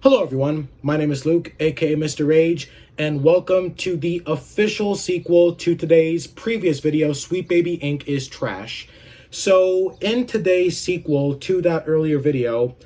Hello everyone, my name is Luke, aka Mr. Rage, and welcome to the official sequel to today's previous video, Sweet Baby Inc. is Trash. So in today's sequel to that earlier video,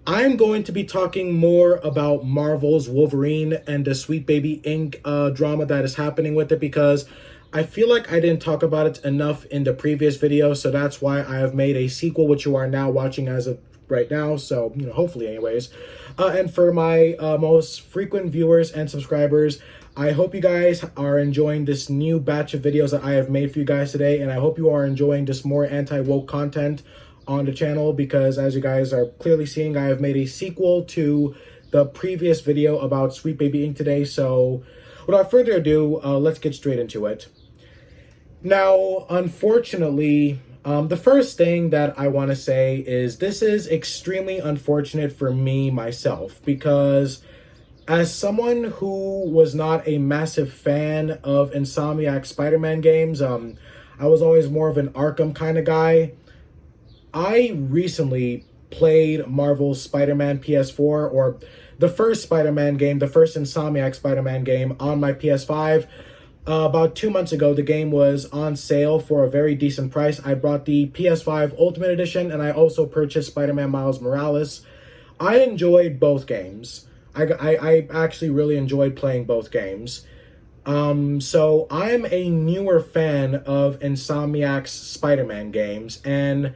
I'm going to be talking more about Marvel's Wolverine and the Sweet Baby Inc. Drama that is happening with it, because I feel like I didn't talk about it enough in the previous video, so that's why I have made a sequel, which you are now watching as of right now, so, hopefully anyways. And for my most frequent viewers and subscribers, I hope you guys are enjoying this new batch of videos that I have made for you guys today, and I hope you are enjoying this more anti-woke content on the channel, because as you guys are clearly seeing, I have made a sequel to the previous video about Sweet Baby Inc. today. So without further ado, let's get straight into it. Now, unfortunately, the first thing that I want to say is this is extremely unfortunate for me myself, because as someone who was not a massive fan of Insomniac Spider-Man games, I was always more of an Arkham kind of guy. I recently played Marvel's Spider-Man PS4, or the first Spider-Man game, the first Insomniac Spider-Man game on my PS5. About 2 months ago, the game was on sale for a very decent price. I brought the PS5 Ultimate Edition, and I also purchased Spider-Man Miles Morales. I enjoyed both games. I actually really enjoyed playing both games. So I'm a newer fan of Insomniac's Spider-Man games, and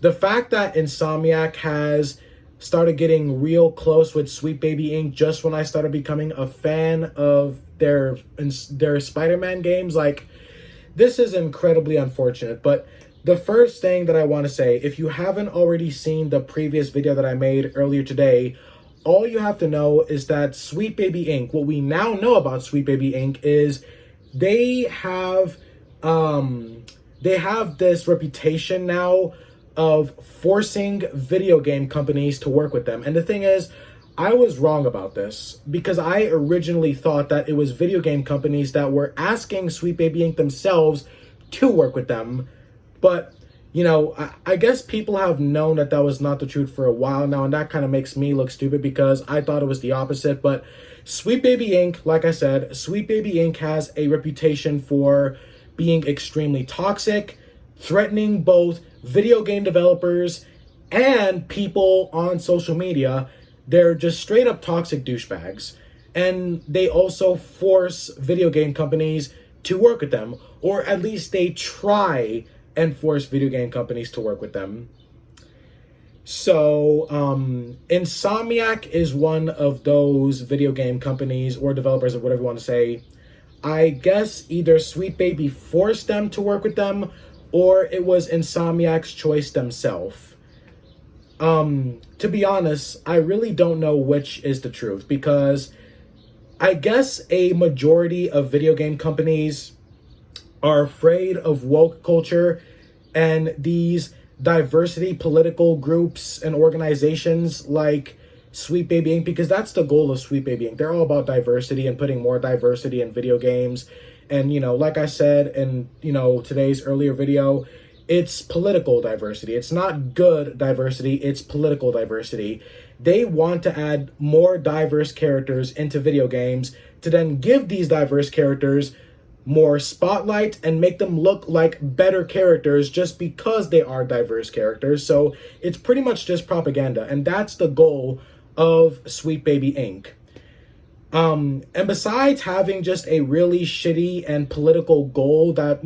the fact that Insomniac has started getting real close with Sweet Baby Inc. just when I started becoming a fan of their Spider-Man games, like, this is incredibly unfortunate. But the first thing that I want to say, if you haven't already seen the previous video that I made earlier today, all you have to know is that Sweet Baby Inc., what we now know about Sweet Baby Inc. is they have this reputation now of forcing video game companies to work with them. And the thing is, I was wrong about this, because I originally thought that it was video game companies that were asking Sweet Baby Inc. themselves to work with them. But, I guess people have known that that was not the truth for a while now, and that kind of makes me look stupid, because I thought it was the opposite. But Sweet Baby Inc., like I said, Sweet Baby Inc. has a reputation for being extremely toxic, threatening both video game developers and people on social media. They're just straight up toxic douchebags. And they also force video game companies to work with them, or at least they try and force video game companies to work with them. So, Insomniac is one of those video game companies or developers, or whatever you want to say. I guess either Sweet Baby forced them to work with them, or it was Insomniac's choice themselves. To be honest, I really don't know which is the truth, because I guess a majority of video game companies are afraid of woke culture and these diversity political groups and organizations like Sweet Baby Inc., because that's the goal of Sweet Baby Inc. They're all about diversity and putting more diversity in video games. And, like I said in, today's earlier video, it's political diversity. It's not good diversity, it's political diversity. They want to add more diverse characters into video games to then give these diverse characters more spotlight and make them look like better characters just because they are diverse characters. So it's pretty much just propaganda, and that's the goal of Sweet Baby Inc. And besides having just a really shitty and political goal that,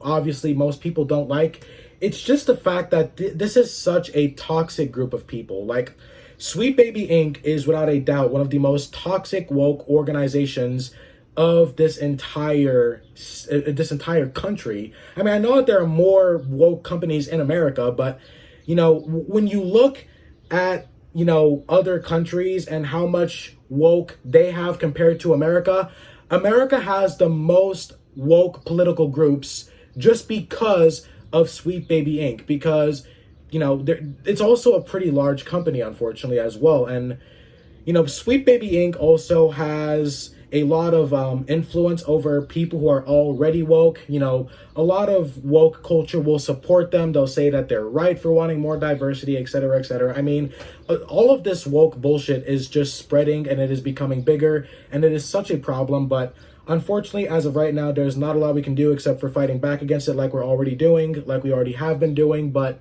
obviously most people don't like, it's just the fact that this is such a toxic group of people. Like, Sweet Baby Inc. is without a doubt one of the most toxic woke organizations of this entire country. I mean, I know that there are more woke companies in America, but, when you look at, other countries and how much woke they have compared to America, America has the most woke political groups just because of Sweet Baby Inc. Because, it's also a pretty large company, unfortunately, as well. And, Sweet Baby Inc. also has a lot of influence over people who are already woke. You know, a lot of woke culture will support them. They'll say that they're right for wanting more diversity, etc., etc. I mean, all of this woke bullshit is just spreading, and it is becoming bigger, and it is such a problem. But unfortunately, as of right now, there's not a lot we can do except for fighting back against it, like we're already doing, like we already have been doing. But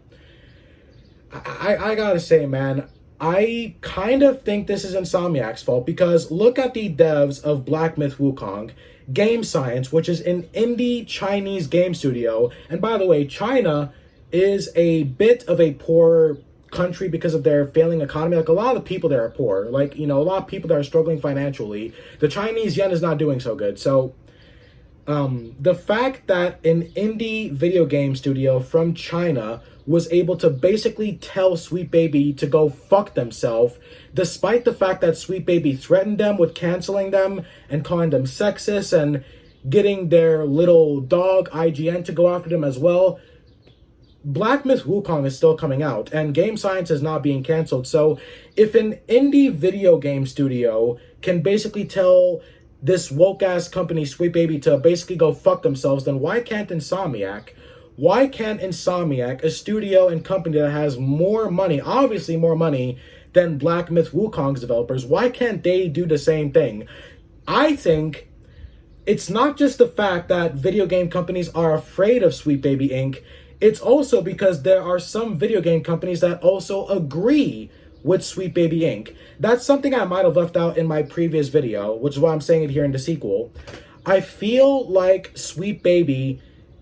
I gotta say, man, I kind of think this is Insomniac's fault, because look at the devs of Black Myth Wukong. Game Science, which is an indie Chinese game studio. And by the way, China is a bit of a poor country because of their failing economy. Like, a lot of the people there are poor. Like, you know, a lot of people that are struggling financially. The Chinese yen is not doing so good. So the fact that an indie video game studio from China was able to basically tell Sweet Baby to go fuck themselves, despite the fact that Sweet Baby threatened them with canceling them and calling them sexist and getting their little dog IGN to go after them as well. Black Myth Wukong is still coming out, and Game Science is not being canceled. So if an indie video game studio can basically tell this woke-ass company, Sweet Baby, to basically go fuck themselves, then why can't Insomniac? Why can't Insomniac, a studio and company that has more money, obviously more money, than Black Myth Wukong's developers, why can't they do the same thing? I think it's not just the fact that video game companies are afraid of Sweet Baby Inc., it's also because there are some video game companies that also agree with Sweet Baby Inc. That's something I might have left out in my previous video, which is why I'm saying it here in the sequel. I feel like Sweet Baby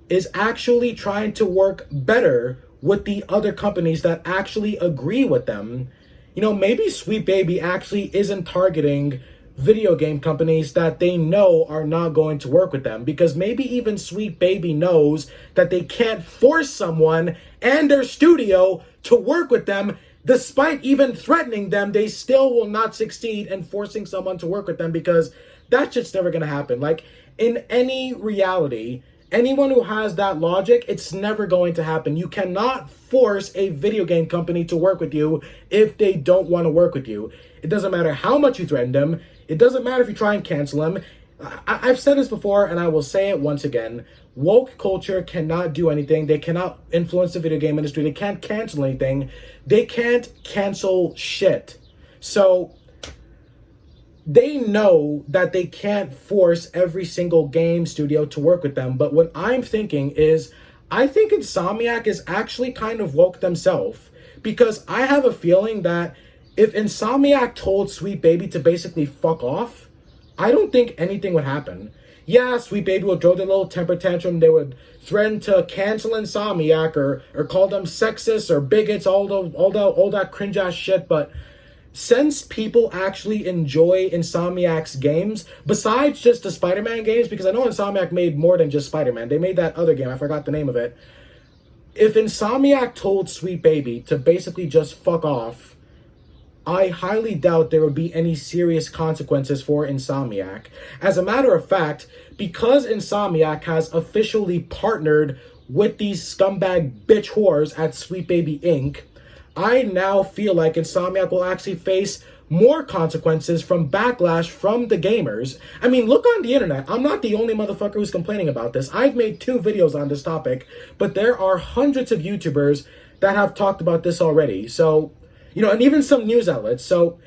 is actually trying to work better with the other companies that actually agree with them. You know, maybe Sweet Baby actually isn't targeting video game companies that they know are not going to work with them, because maybe even Sweet Baby knows that they can't force someone and their studio to work with them. Despite even threatening them, they still will not succeed in forcing someone to work with them, because that shit's never going to happen. Like, in any reality, anyone who has that logic, it's never going to happen. You cannot force a video game company to work with you if they don't want to work with you. It doesn't matter how much you threaten them. It doesn't matter if you try and cancel them. I've said this before, and I will say it once again. Woke culture cannot do anything. They cannot influence the video game industry. They can't cancel anything. They can't cancel shit. So they know that they can't force every single game studio to work with them. But what I'm thinking is, I think Insomniac is actually kind of woke themselves, because I have a feeling that if Insomniac told Sweet Baby to basically fuck off, I don't think anything would happen. Yeah, Sweet Baby would throw their little temper tantrum. They would threaten to cancel Insomniac or call them sexist or bigots, all that cringe ass shit. But since people actually enjoy Insomniac's games, besides just the Spider-Man games, because I know Insomniac made more than just Spider-Man. They made that other game. I forgot the name of it. If Insomniac told Sweet Baby to basically just fuck off, I highly doubt there would be any serious consequences for Insomniac. As a matter of fact, because Insomniac has officially partnered with these scumbag bitch whores at Sweet Baby Inc., I now feel like Insomniac will actually face more consequences from backlash from the gamers. I mean, look on the internet. I'm not the only motherfucker who's complaining about this. I've made 2 videos on this topic, but there are hundreds of YouTubers that have talked about this already. So, you know, and even some news outlets. So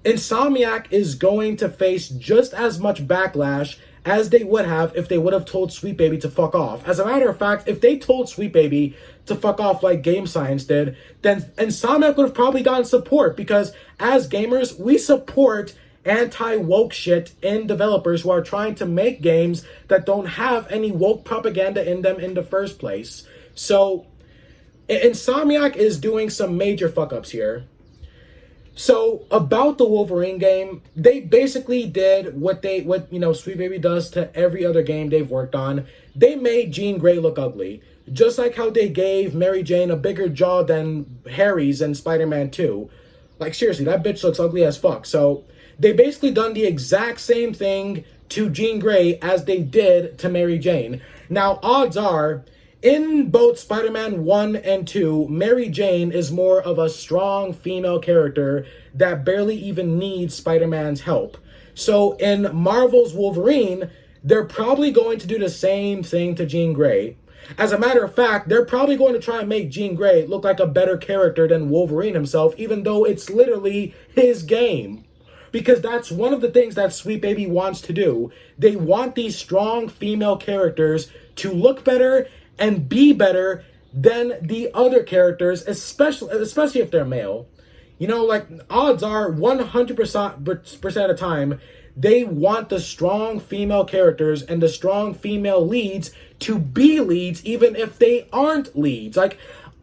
Insomniac is going to face just as much backlash as they would have if they would have told Sweet Baby to fuck off. As a matter of fact, if they told Sweet Baby to fuck off like Game Science did, then Insomniac would have probably gotten support, because as gamers, we support anti-woke shit in developers who are trying to make games that don't have any woke propaganda in them in the first place. So Insomniac is doing some major fuck-ups here. So about the Wolverine game, they basically did what Sweet Baby does to every other game they've worked on. They made Jean Grey look ugly, just like how they gave Mary Jane a bigger jaw than Harry's in Spider-Man 2. Like, seriously, that bitch looks ugly as fuck. So they basically done the exact same thing to Jean Grey as they did to Mary Jane. Now, odds are, in both Spider-Man 1 and 2, Mary Jane is more of a strong female character that barely even needs Spider-Man's help. So in Marvel's Wolverine, they're probably going to do the same thing to Jean Grey. As a matter of fact, they're probably going to try and make Jean Grey look like a better character than Wolverine himself, even though it's literally his game. Because that's one of the things that Sweet Baby wants to do. They want these strong female characters to look better and be better than the other characters, especially if they're male. You know, like, odds are 100% of the time, they want the strong female characters and the strong female leads to be leads, even if they aren't leads. Like,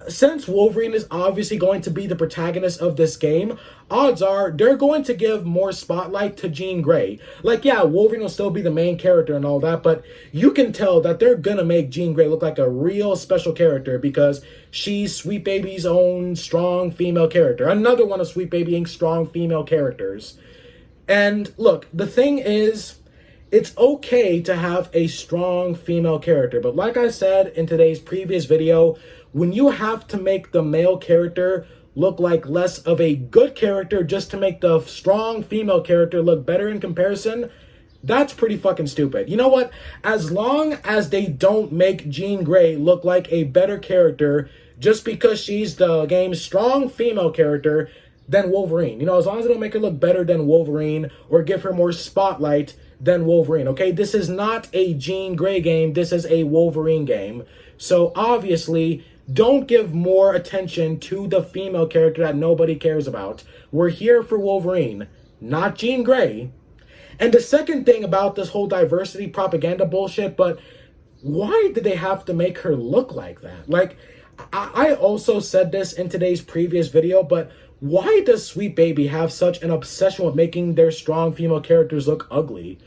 since Wolverine is obviously going to be the protagonist of this game, odds are they're going to give more spotlight to Jean Grey. Like, yeah, Wolverine will still be the main character and all that, but you can tell that they're gonna make Jean Grey look like a real special character because she's Sweet Baby's own strong female character. Another one of Sweet Baby Inc.'s strong female characters. And look, the thing is, it's okay to have a strong female character, but like I said in today's previous video, when you have to make the male character look like less of a good character just to make the strong female character look better in comparison, that's pretty fucking stupid. You know what? As long as they don't make Jean Grey look like a better character just because she's the game's strong female character than Wolverine. You know, as long as they don't make her look better than Wolverine or give her more spotlight than Wolverine, okay? This is not a Jean Grey game. This is a Wolverine game. So obviously, don't give more attention to the female character that nobody cares about. We're here for Wolverine, not Jean Grey. And the second thing about this whole diversity propaganda bullshit, but why did they have to make her look like that? Like, I also said this in today's previous video, but why does Sweet Baby have such an obsession with making their strong female characters look ugly?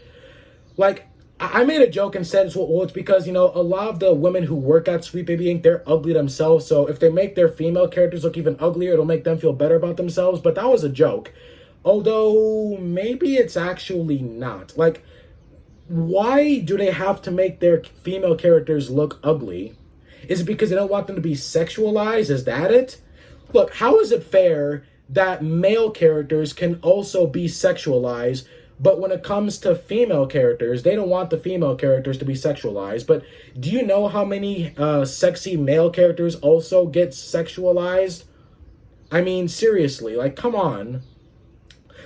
Like, I made a joke and said, well, it's because, you know, a lot of the women who work at Sweet Baby Inc., they're ugly themselves. So if they make their female characters look even uglier, it'll make them feel better about themselves. But that was a joke. Although, maybe it's actually not. Like, why do they have to make their female characters look ugly? Is it because they don't want them to be sexualized? Is that it? Look, how is it fair that male characters can also be sexualized, but when it comes to female characters, they don't want the female characters to be sexualized? But do you know how many sexy male characters also get sexualized? I mean, seriously, like, come on.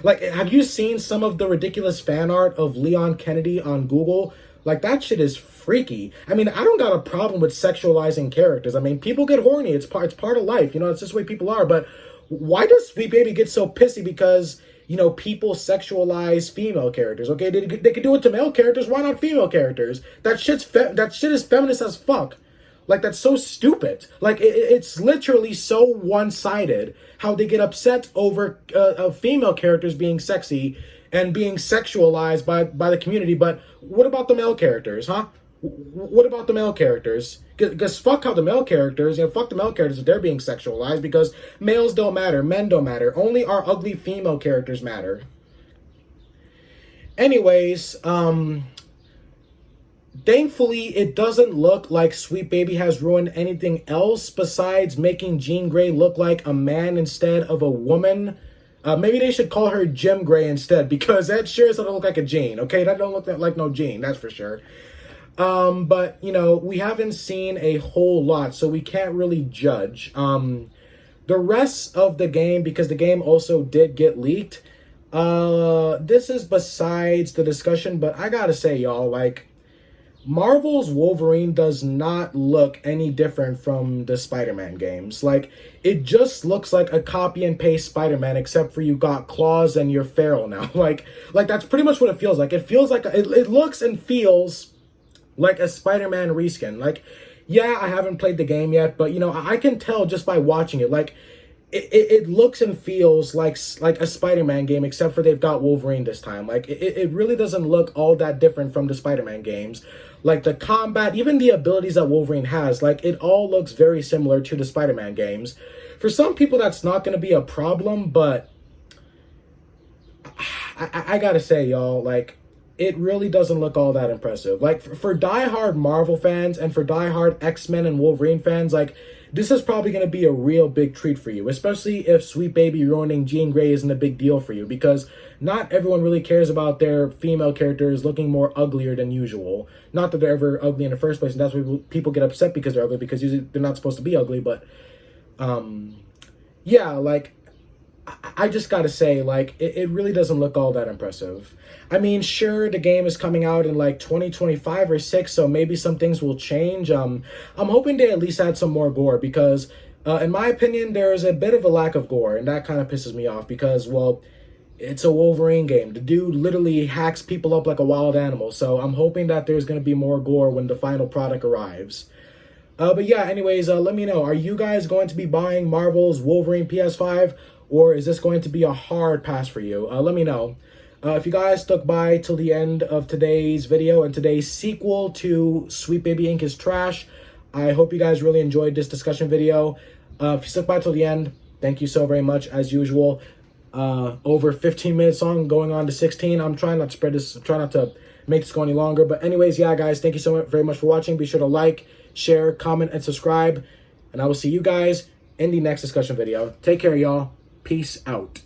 Like, have you seen some of the ridiculous fan art of Leon Kennedy on Google? Like, that shit is freaky. I mean, I don't got a problem with sexualizing characters. I mean, people get horny. It's part of life. You know, it's just the way people are. But why does Sweet Baby get so pissy because, you know, people sexualize female characters? Okay, they could do it to male characters. Why not female characters? That shit is feminist as fuck. Like, that's so stupid. Like, it's literally so one-sided how they get upset over female characters being sexy and being sexualized by the community. But what about the male characters, huh? What about the male characters? Because fuck how the male characters, you know, fuck the male characters if they're being sexualized, because males don't matter, men don't matter. Only our ugly female characters matter. Anyways, thankfully, it doesn't look like Sweet Baby has ruined anything else besides making Jean Grey look like a man instead of a woman. Maybe they should call her Jim Grey instead, because that sure doesn't look like a Jean, okay? That don't look like no Jean, that's for sure. But, you know, we haven't seen a whole lot, so we can't really judge. The rest of the game, because the game also did get leaked, this is besides the discussion, but I gotta say, y'all, like, Marvel's Wolverine does not look any different from the Spider-Man games. Like, it just looks like a copy and paste Spider-Man, except for you got claws and you're feral now. Like that's pretty much what it feels like. It feels like, it looks and feels like a Spider-Man reskin. Like, yeah, I haven't played the game yet, but, you know, I can tell just by watching it. Like, it looks and feels like a Spider-Man game, except for they've got Wolverine this time. Like, it really doesn't look all that different from the Spider-Man games. Like, the combat, even the abilities that Wolverine has, like, it all looks very similar to the Spider-Man games. For some people, that's not going to be a problem, but I gotta say, y'all, like, it really doesn't look all that impressive. Like, for diehard Marvel fans and for diehard X-Men and Wolverine fans, like, this is probably going to be a real big treat for you, especially if Sweet Baby ruining Jean Grey isn't a big deal for you, because not everyone really cares about their female characters looking more uglier than usual. Not that they're ever ugly in the first place, and that's why people get upset because they're ugly, because usually they're not supposed to be ugly, but yeah, like, I just gotta say, like, it really doesn't look all that impressive. I mean, sure, the game is coming out in like 2025 or 6, so maybe some things will change. I'm hoping they at least add some more gore, because in my opinion, there's a bit of a lack of gore, and that kind of pisses me off because, well, it's a Wolverine game. The dude literally hacks people up like a wild animal, so I'm hoping that there's gonna be more gore when the final product arrives. But yeah, anyways, let me know. Are you guys going to be buying Marvel's Wolverine PS5? Or is this going to be a hard pass for you? Let me know. If you guys stuck by till the end of today's video and today's sequel to Sweet Baby Inc. is Trash, I hope you guys really enjoyed this discussion video. If you stuck by till the end, thank you so very much, as usual. Over 15 minutes long, going on to 16. I'm trying not to spread this, I'm trying not to make this go any longer. But anyways, yeah, guys, thank you so very much for watching. Be sure to like, share, comment, and subscribe. And I will see you guys in the next discussion video. Take care, y'all. Peace out.